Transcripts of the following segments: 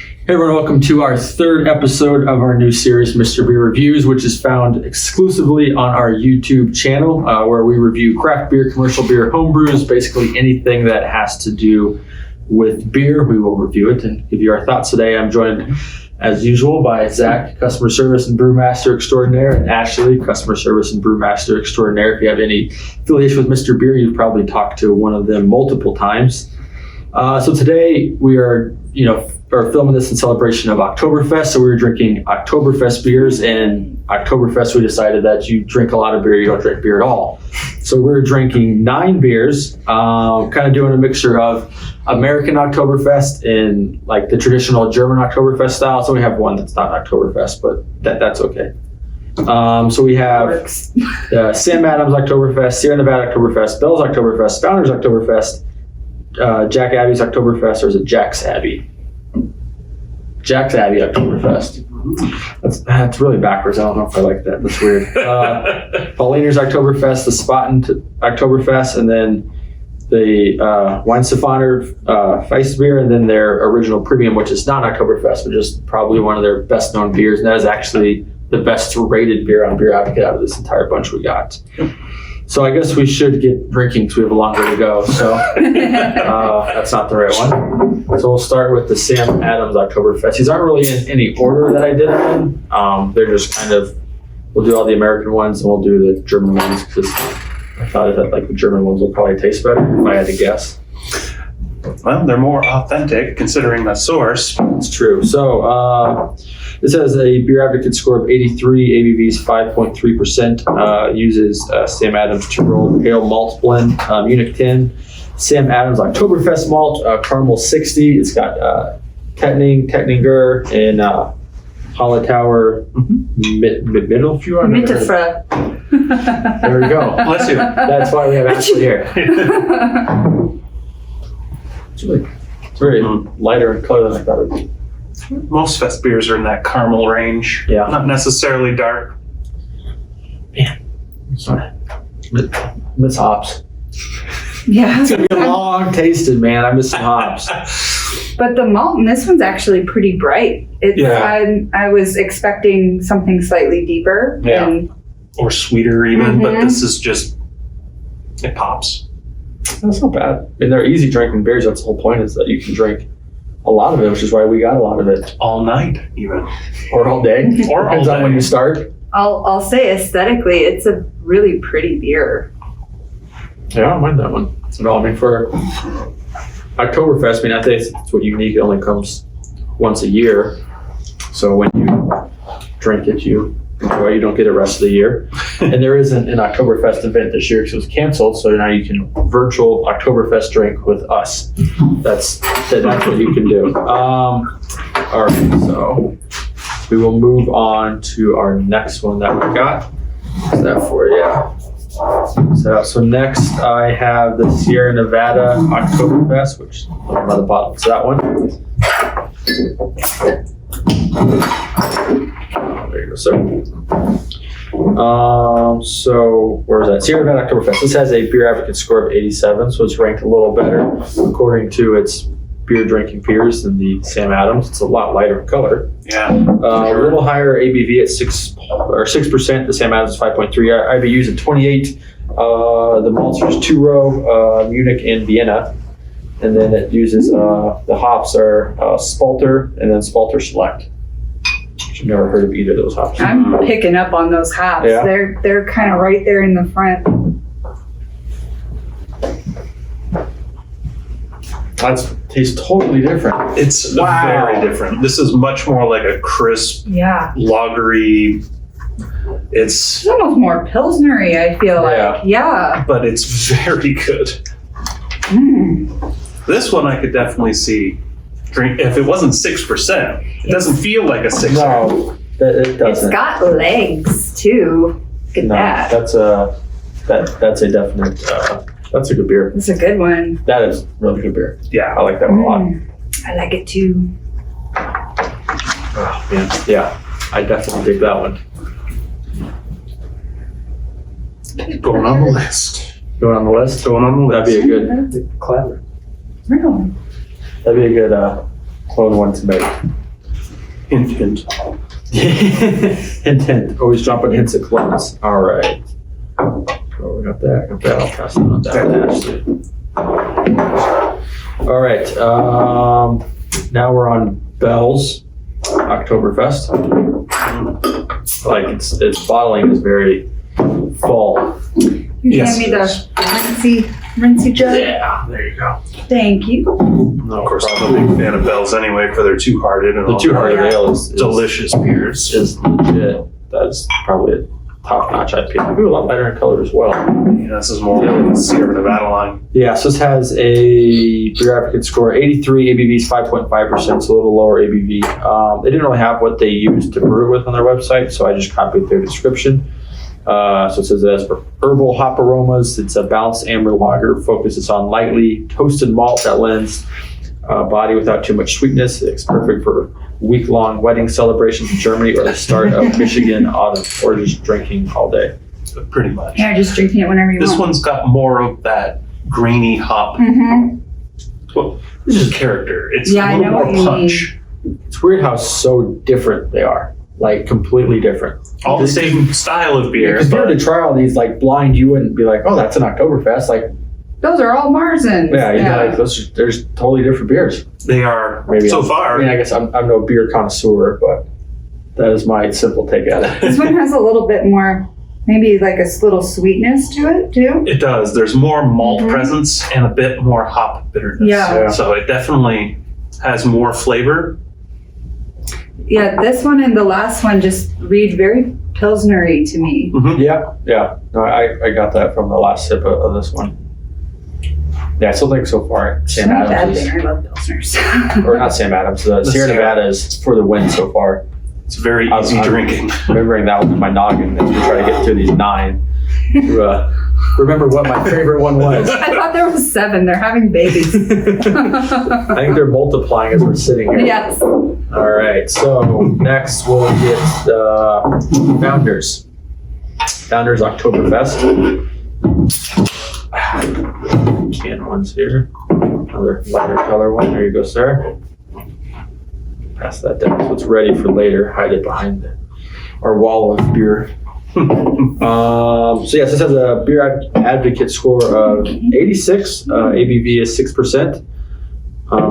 Hey everyone, welcome to our third episode of our new series, Mr. Beer Reviews, which is found exclusively on our YouTube channel, where we review craft beer, commercial beer, home brews, basically anything that has to do with beer. We will review it and give you our thoughts today. I'm joined, as usual, by Zach, customer service and brewmaster extraordinaire, and Ashley, customer service and brewmaster extraordinaire. If you have any affiliation with Mr. Beer, you've probably talked to one of them multiple times. So today we are filming this in celebration of Oktoberfest. So we were drinking Oktoberfest beers, and Oktoberfest we decided that you drink a lot of beer, you don't drink beer at all. So we're drinking 9 beers, kind of doing a mixture of American Oktoberfest and like the traditional German Oktoberfest style. So we have one that's not Oktoberfest, but that's okay. So we have Sam Adams Oktoberfest, Sierra Nevada Oktoberfest, Bell's Oktoberfest, Founders Oktoberfest, Jack Abbey's Oktoberfest, or is it Jack's Abbey? Jack's Abbey Oktoberfest. That's really backwards. I don't know if I like that. That's weird. Pauliner's Oktoberfest, the Spaten Oktoberfest, and then the Weihenstephaner Weissbier, and then their original premium, which is not Oktoberfest, but just probably one of their best known beers. And that is actually the best rated beer on Beer Advocate out of this entire bunch we got. So I guess we should get drinking because we have a long way to go. So that's not the right one. So we'll start with the Sam Adams Oktoberfest. These aren't really in any order that I did them in. They're just kind of, we'll do all the American ones and we'll do the German ones because I thought that like the German ones will probably taste better if I had to guess. Well, they're more authentic considering the source. It's true. So this has a Beer Advocate score of 83, ABV's 5.3%, uses Sam Adams 2-roll pale malt blend, Munich 10, Sam Adams Oktoberfest malt, caramel 60. It's got Tettnanger and Hallertauer middle, if you want. Mittelfra. There we go. Bless you. That's why we have Ashley here. It's very lighter in color than I thought it would be. Most fest beers are in that caramel range. Yeah. Not necessarily dark. Man, sorry. Miss hops. Yeah. It's gonna be a long tasted, man. I miss some hops. But the malt in this one's actually pretty bright. I was expecting something slightly deeper. Yeah. Or sweeter even, but this is just, it pops. That's not bad. I mean, they're easy drinking beers. That's the whole point, is that you can drink a lot of it, which is why we got a lot of it. All night, even. Or all day. Or all Depends on day. when you start. I'll say aesthetically, it's a really pretty beer. Yeah, I don't mind that one at all. I mean, for Oktoberfest, I think it's what unique. It only comes once a year. So when you drink it, you enjoy. You don't get it the rest of the year. And there isn't an Oktoberfest event this year because it was canceled. So now you can virtual Oktoberfest drink with us. That's what you can do. All right, so we will move on to our next one that we got. Is that for you? Yeah. So next I have the Sierra Nevada Oktoberfest, which another bottle. It's that one. There you go, sir. So where is that? Sierra Nevada Oktoberfest. This has a Beer Advocate score of 87, so it's ranked a little better according to its beer drinking peers than the Sam Adams. It's a lot lighter in color. Yeah. A little higher ABV at 6%. The Sam Adams is 5.3. IBU's at 28. The malts are 2-row, Munich and Vienna. And then it uses, the hops are Spalter and then Spalter Select. I've never heard of either of those hops. I'm picking up on those hops. Yeah. They're kind of right there in the front. That tastes totally different. It's very different. This is much more like a crisp, Yeah. lagery. It's It's almost more Pilsnery, I feel like. Yeah. but it's very good. This one I could definitely see drink if it wasn't 6%. It doesn't feel like a 6%. No, it It's doesn't. got legs too. Look at No, that. that's a definite. That's a good beer. It's a good one. That is really good beer. Yeah. I like that one a lot. I like it too. Oh, man. Yeah, I definitely dig that one. Going on the list. Going on the list? Going on the list. That'd be a good. Clever. Really? That'd be a good clone one to make. Hint, hint. Hint, hint. Always dropping hints at clones. All right. Oh, we got that. I'll pass it on down to Ashley. All right. Now we're on Bell's Oktoberfest. Like its bottling is very fall. You Yes, hand me it is. the rinsey jug? Yeah, there you go. Thank you. No Of course, I'm problem. a big fan of Bell's anyway for their Two Hearted and The all Two Hearted Yeah. Ale is delicious beers. Is legit. That's probably a top-notch IPA. Maybe a lot lighter in color as well. Yeah, this is more like the Sierra Nevada line. Yeah, so this has a beer advocate score 83, ABV is 5.5%, so a little lower ABV. They didn't really have what they used to brew it with on their website, so I just copied their description. So it says it has herbal hop aromas. It's a balanced amber lager, focuses on lightly toasted malt that lends body without too much sweetness. It's perfect for week-long wedding celebrations in Germany or the start of Michigan autumn, or just drinking all day. Pretty much. Yeah, just drinking it whenever you This want. one's got more of that grainy hop. Mm-hmm. Well, this is character. It's Yeah, I a little know more what you punch. It's weird how so different they are, like completely different. All the same style of beer. Because if you were but to try all these like blind, you wouldn't be like, oh, that's an Oktoberfest. Like, Those are all Marzens. yeah, you know, like there's totally different beers. they are, Maybe so I far, mean, I guess I'm no beer connoisseur, but that is my simple take at it. This one has a little bit more, maybe like a little sweetness to it too. it does. There's more malt Mhm. presence and a bit more hop bitterness. Yeah. So it definitely has more flavor. Yeah, this one and the last one just read very Pilsnery to me. Yeah. No, I got that from the last sip of this one. Yeah, I still think so far It's Sam not a bad Adams thing. I love Pilsners. is, or not Sam Adams, the Sierra Sierra. Nevada is for the win so far. It's very I'm- easy I'm- drinking. Remembering that one in my noggin as we try to get through these 9 to remember what my favorite one was. I thought there was 7. They're having babies. I think they're multiplying as we're sitting here. Yes. All right, so next we'll get Founders. Founders Oktoberfest. Can ones here. Another lighter color one. There you go, sir. Pass that down so it's ready for later. Hide it behind our wall of beer. So yes, this has a beer advocate score of 86. ABV is 6%.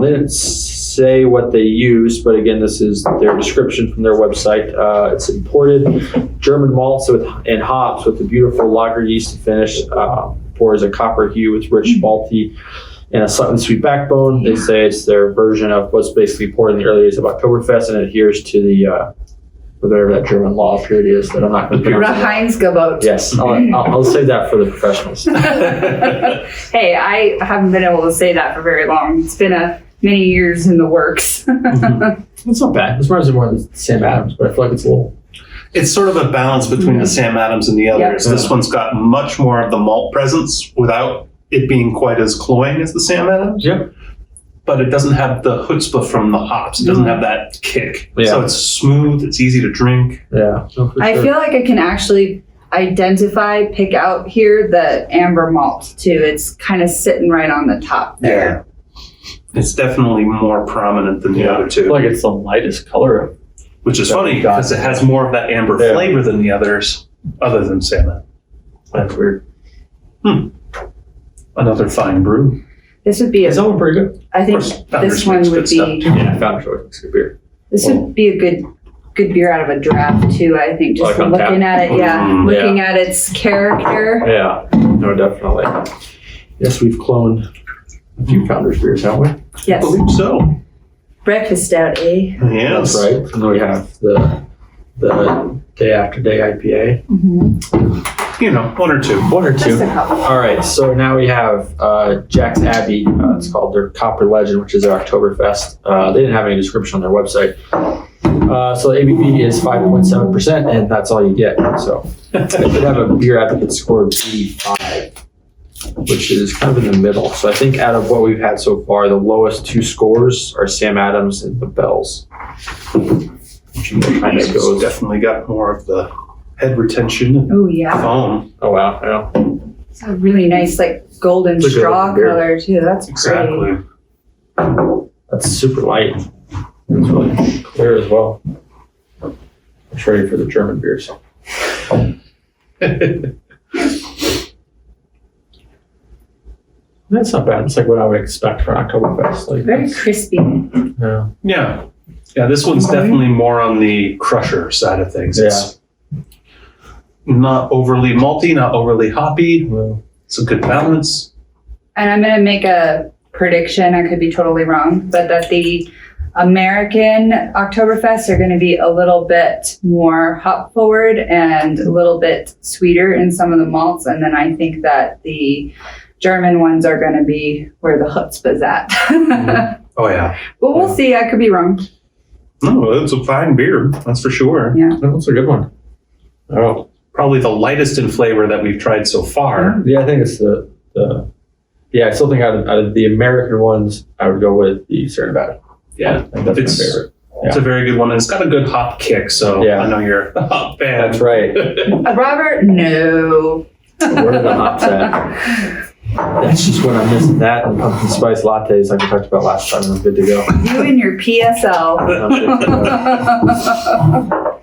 They didn't say what they used, but again, this is their description from their website. It's imported German malts and hops with a beautiful lager yeast finish. Pours a copper hue with rich malty and a slightly sweet backbone. They say it's their version of what's basically poured in the early days of Oktoberfest and adheres to the whatever that German law of purity is that I'm not going to pronounce. Reinheitsgebot. Yes, I'll save that for the professionals. Hey, I haven't been able to say that for very long. It's been many years in the works. It's not bad. This reminds me more of Sam Adams, but I feel like it's a little. It's sort of a balance between the Sam Adams and the others. Yeah. This one's got much more of the malt presence without it being quite as cloying as the Sam Adams. Yep. But it doesn't have the chutzpah from the hops. It doesn't have that kick. Yeah. So it's smooth. It's easy to drink. Yeah. No, for I sure. feel like I can actually pick out here the amber malt too. It's kind of sitting right on the top there. It's definitely more prominent than the other I two. feel like it's the lightest color. Which is that funny we've got. because it has more of that amber Yeah. flavor than the others, other than salmon. That's weird. Another fine brew. This would be Is that one pretty good? I think Of course, Founders this one makes would good stuff, be too. Yeah, Founders always makes good beer. this would be a good beer out of a draft too. I think just Like from on tap? looking at it, Mm, looking at its character. Yeah. No, definitely. Yes, we've cloned a few Founders beers, haven't we? I Yes, believe so. breakfast stout, eh? Yes. That's right. And then we have the day after day IPA. You know, one or two. One or Just two. a couple. All right, so now we have Jack's Abbey. It's called their Copper Legend, which is their Oktoberfest. They didn't have any description on their website. So the ABV is 5.7%, and that's all you get. So they did have a beer advocate score of 85, which is kind of in the middle. So I think out of what we've had so far, the lowest 2 scores are Sam Adams and the Bells. Which kind of It's goes. definitely got more of the head retention and Oh yeah, foam. Oh wow! Yeah. it's a really nice like golden It's a good straw looking beer. color too. That's pretty. Exactly. That's super light. It's really clear as well. It's ready for the German beers. That's not bad. It's like what I would expect for Oktoberfest. Like Very crispy. yeah. Yeah, this one's definitely more on the crusher side of things. It's not overly malty, not overly hoppy. Well, It's a good balance. And I'm going to make a prediction. I could be totally wrong, but that the American Oktoberfest are going to be a little bit more hop forward and a little bit sweeter in some of the malts. And then I think that the German ones are going to be where the chutzpah's at. Oh, yeah. But we'll see. I could be wrong. No, it's a fine beer. That's for sure. Yeah. that's a good one. Oh, Probably the lightest in flavor that we've tried so far. yeah. I think it's the yeah. I still think out of the American ones, I would go with the Sierra Nevada. Yeah. I think that's It's- my favorite. It's a very good one. And it's got a good hop kick. So Yeah. I know you're a hop fan. That's right. Robert, no. Where are the hops at? That's just what I'm missing. That and pumpkin spice lattes, like we talked about last time. I'm good to go. You and your PSL. I'm good to go.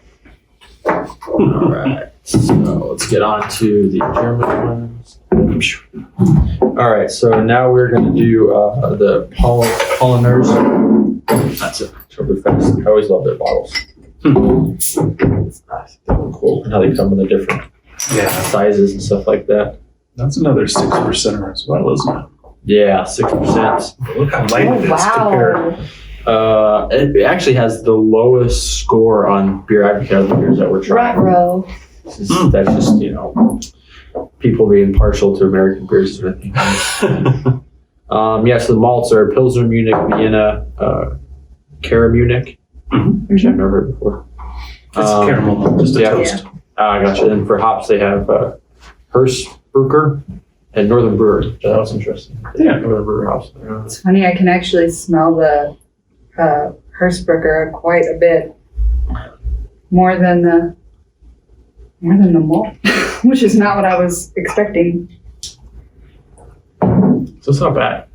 All right. So let's get on to the German ones. All right. So now we're going to do the Polliners. That's it. Oktoberfest. I always love their bottles. I think they're cool. And how they come in the different Yeah. sizes and stuff like that. That's another 6% as well, isn't it? Yeah, 6%. Look how light it is compared. Wow. It actually has the lowest score on Beer Advocate of the beers that we're trying. Ruh-roh. That's just, people being partial to American beers is what I think. So the malts are Pilsner Munich, Vienna, Cara Munich, which I've never heard before. It's a caramel malt, just a yeah. toast. I gotcha. And for hops, they have Hersbrucker and Northern Brewery. That was interesting. Yeah. Northern Brewery hops. It's funny, I can actually smell the Hersbrucker quite a bit. More than the malt, which is not what I was expecting. So it's not bad.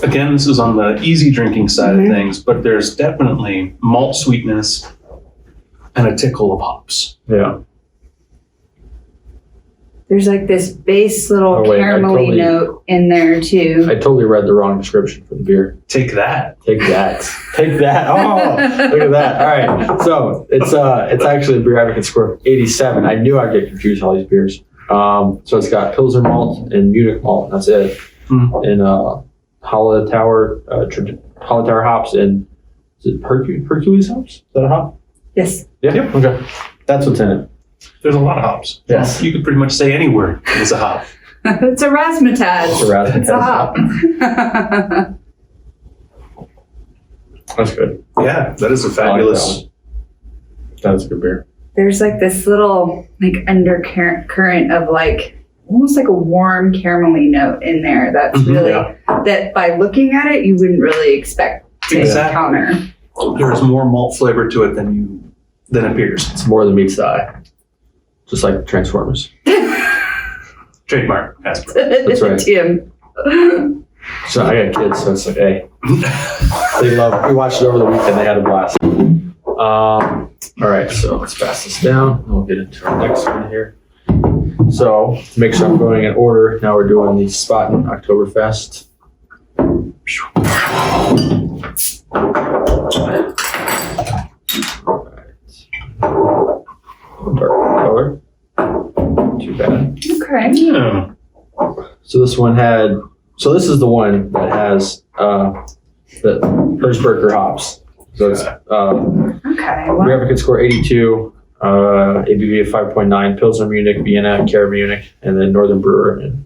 Again, this is on the easy drinking side of things, but there's definitely malt sweetness and a tickle of hops. Yeah. There's like this base little Oh, wait, I caramelly totally- note in there too. I totally read the wrong description for the beer. Take that. Take that. Take that. Oh, look at that. All right. So it's actually a Beer Advocate score of 87. I knew I'd get confused with all these beers. So it's got Pilsner malt and Munich malt. That's it. And Hallertauer hops and is it Hercules hops? Is that a hop? Yes. Yeah. Yep. Okay. That's what's in it. There's a lot of hops. Yes. You could pretty much say any word is a hop. It's a razzmatazz. It's a razzmatazz. It's a hop. That's good. Yeah, that is a I like fabulous. That's a good beer. There's like this little like undercurrent of like almost like a warm caramelly note in there that's Mhm, really yeah. that by looking at it you wouldn't really expect to Exactly. encounter. There's more malt flavor to it than appears. It's more than meets the eye. Just like Transformers. Trademark. Hasbro. That's right. Tim. So I got kids, so it's like, hey, they love. We watched it over the weekend. They had a blast. All right, so let's pass this down. And we'll get into our next one here. So to make sure I'm going in order, now we're doing the Spaten Oktoberfest. Dark color. Too bad. Okay. Yeah. So this one had. So this is the one that has the Hersbrucker hops. So it's Okay. we have a good score 82, ABV of 5.9, Pilsner Munich, Vienna, Cara Munich, and then Northern Brewer and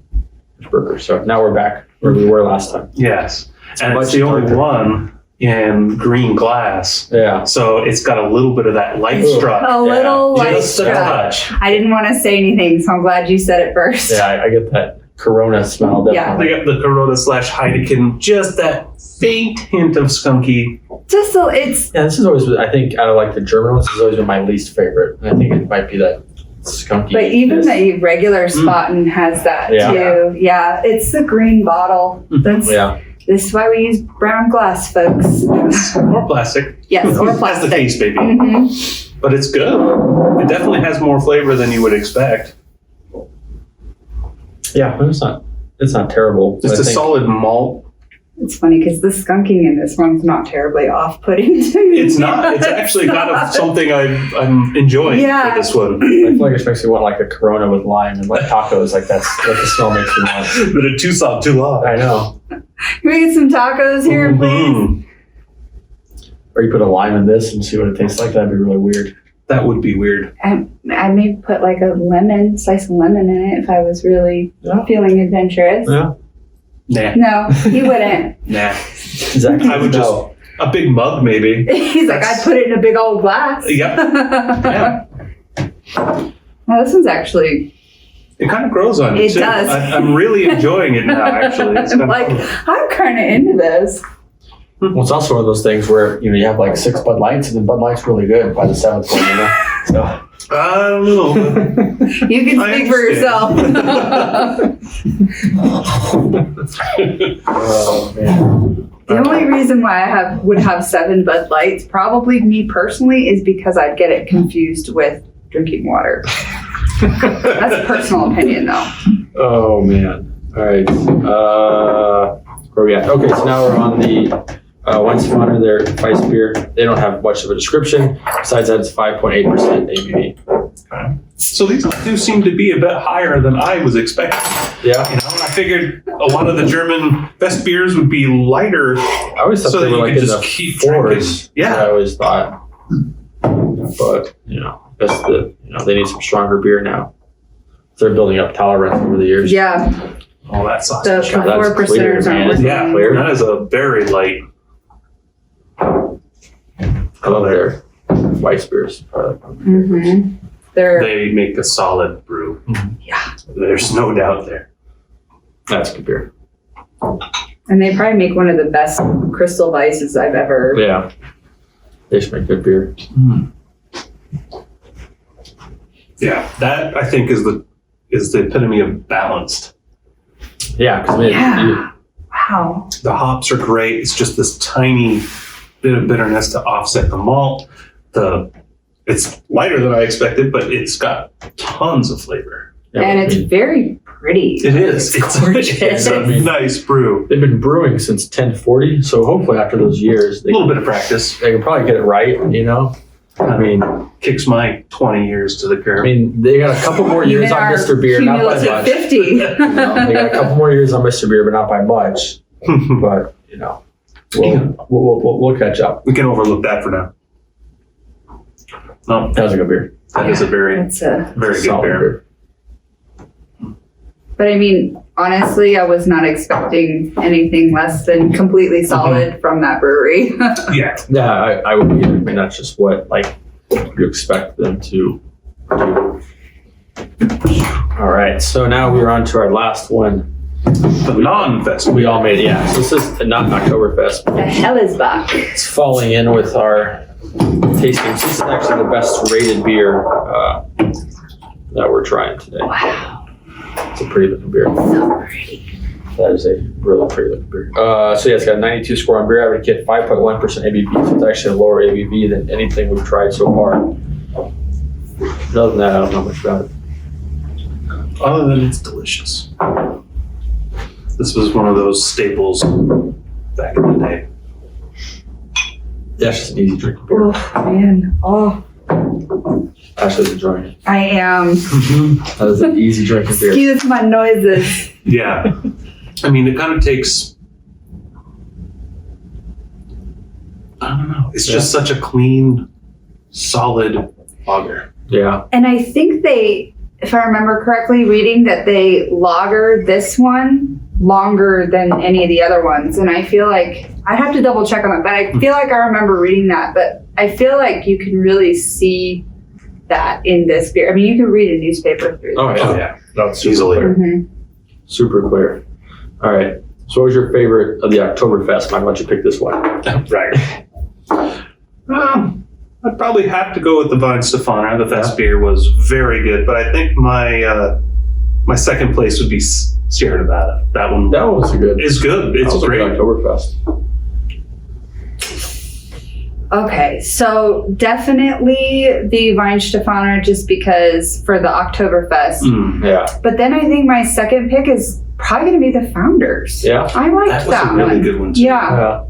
Hersbrucker. So now we're back where we were last time. Yes. And much it's the only darker. one in green glass. Yeah. So it's got a little bit of that light Ooh. struck. A little light Just a struck. touch. I didn't want to say anything, so I'm glad you said it first. Yeah, I get that Corona smell They definitely. got the Corona / Heineken, just that faint hint of skunky. Just so it's Yeah, this is always, I think, out of like the German ones, this has always been my least favorite. I think it might be that skunky. but even the regular Spaten has that Yeah. too. Yeah, it's the green bottle. That's Yeah. This is why we use brown glass, folks. Or plastic. Yes, or That's the plastic. case, baby. Mhm. But it's good. It definitely has more flavor than you would expect. Yeah, but it's not terrible. It's I a think- solid malt. It's funny because the skunking in this one's not terribly off-putting to me. It's not. It's actually kind of something I'm enjoying Yeah. for this one. I feel like it makes me want like a Corona with lime and like tacos. Like that's what the smell makes me want. But it's too soft, too long. I know. Can we get some tacos here, please? Mhm. Or you put a lime in this and see what it tastes like. That'd be really weird. That would be weird. I may put like a slice of lemon in it if I was really Yeah. feeling adventurous. Yeah. Nah. No, he wouldn't. Nah. Exactly. I would just a big mug maybe. He's like, I'd put it in a big old glass. Yep. Yeah. Now, this one's actually, It kind of grows on you It too. does. I'm really enjoying it now. Actually, it's I'm kind like, of I'm kind of into this. Well, it's also one of those things where you have like 6 Bud Lights, and then Bud Light's really good by the 7th one. So I don't know. You can I speak for yourself. oh man. The only reason why I would have 7 Bud Lights, probably me personally, is because I'd get it confused with drinking water. That's a personal opinion, though. Oh man. All right. Where are we at? Okay, so now we're on the Weinspanner, their Weiss beer. They don't have much of a description. Besides that, it's 5.8% ABV. So these do seem to be a bit higher than I was expecting. Yeah. You know, I figured a lot of the German best beers would be lighter. I always thought So they that were you like could in just the keep fours. drinking. Yeah. I always thought. But that's they need some stronger beer now. They're building up tolerance over the years. Yeah, Oh, that sauce. the God, that's 4 clear, percenters man. aren't working. Yeah, Clear. that is a very light. I love their Weiss beers. Mm-hmm. They're They make a solid brew. Yeah. There's no doubt there. That's good beer. and they probably make one of the best Crystal Weisses I've ever. Yeah. They should make good beer. Yeah, that I think is the epitome of balanced. Yeah, because Yeah. Wow. The hops are great. It's just this tiny bit of bitterness to offset the malt. It's lighter than I expected, but it's got tons of flavor. And it's very pretty. It is. It's gorgeous. a nice brew. They've been brewing since 1040, so hopefully after those years, A little bit of practice they can probably get it right, I mean, kicks my 20 years to the curb. they got a couple more years Even on our Mr. Beer, not by cumulative much. 50. They got a couple more years on Mr. Beer, but not by much. But we'll catch up. We can overlook that for now. No, That was a good beer. that is a very, It's a, very good Solid beer. but I mean, honestly, I was not expecting anything less than completely solid from that brewery. Yeah. Yeah, I would be. I mean, that's just what you expect them to do. All right, so now we're on to our last one. The non-festival. We all made it. Yeah, so this is not an Oktoberfest. The hell is back. It's falling in with our tasting. This is actually the best rated beer that we're trying today. Wow. It's a pretty looking beer. So pretty. That is a really pretty looking beer. So yeah, it's got a 92 score on beer average kit, 5.1% ABV. So it's actually a lower ABV than anything we've tried so far. Other than that, I don't know much about it. Other than it's delicious. This was one of those staples back in the day. Yeah, it's just an easy drinking beer. Oh, man. Oh, Ashley's enjoying it. I am. That is an easy drinking beer. Excuse my noises. Yeah. I mean, it kind of takes, I don't know. It's just such a clean, solid lager. Yeah. And I think they, if I remember correctly, reading that they lager this one longer than any of the other ones. And I feel like, I'd have to double check on it, but I feel like I remember reading that. But I feel like you can really see that in this beer. I mean, you can read a newspaper through Oh, this. yeah. Yeah. That's super Easily. clear. Mhm. Super clear. All right. So what was your favorite of the Oktoberfest? Mike, why don't you pick this one? Right. I'd probably have to go with the Weihenstephaner. The fest beer was very good, but I think my My second place would be Sierra Nevada. That one That was good. is good. It's That was a great. good Oktoberfest. Okay, so definitely the Weinstefaner just because for the Oktoberfest. Mm. Yeah. But then I think my second pick is probably going to be the Founders. Yeah. I liked That was that a really one. good one too. Yeah.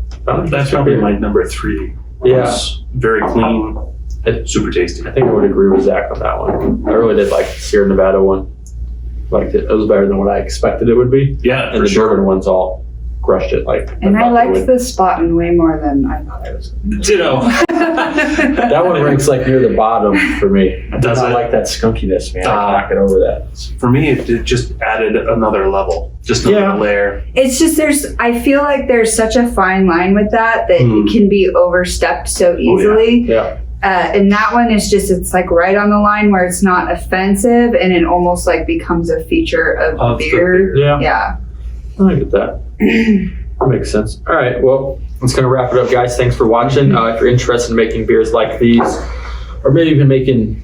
That's probably my number 3. Yeah. It's very clean. Super tasty. I think I would agree with Zach on that one. I really did like the Sierra Nevada one. Liked it. It was better than what I expected it would be. Yeah, And for the sure. German ones all crushed it. Like, And I thought they liked would. the Spaten way more than I thought I was going Ditto. That one ranks like near the bottom for me. I Does don't it? like that skunkiness, man. I Ah. cannot get over that. For me, it just added another level. Just another Yeah. layer. It's just I feel like there's such a fine line with that Hmm. it can be overstepped so easily. Yeah. And that one is just, it's like right on the line where it's not offensive and it almost like becomes a feature of, Of the beer. beer. Yeah. Yeah. I get that. That makes sense. All right. Well, that's going to wrap it up, guys. Thanks for watching. If you're interested in making beers like these, or maybe even making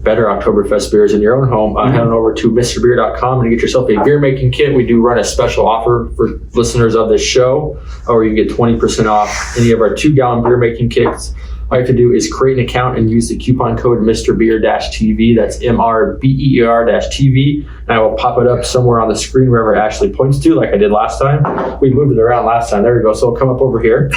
better Oktoberfest beers in your own home, head on over to MrBeer.com and get yourself a beer making kit. We do run a special offer for listeners of this show, or you can get 20% off any of our 2-gallon beer making kits. All you have to do is create an account and use the coupon code MrBeer-TV. That's MRBER-TV. And I will pop it up somewhere on the screen wherever Ashley points to, like I did last time. We moved it around last time. There we go. So it'll come up over here.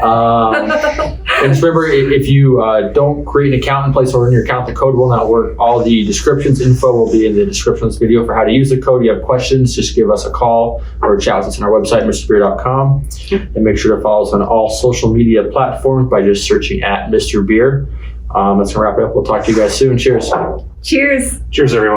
And just remember, if you don't create an account and place order in your account, the code will not work. All the descriptions info will be in the description of this video for how to use the code. If you have questions, just give us a call or chat with us on our website, MrBeer.com. And make sure to follow us on all social media platforms by just searching at Mr. Beer. That's going to wrap it up. We'll talk to you guys soon. Cheers. Cheers. Cheers, everyone.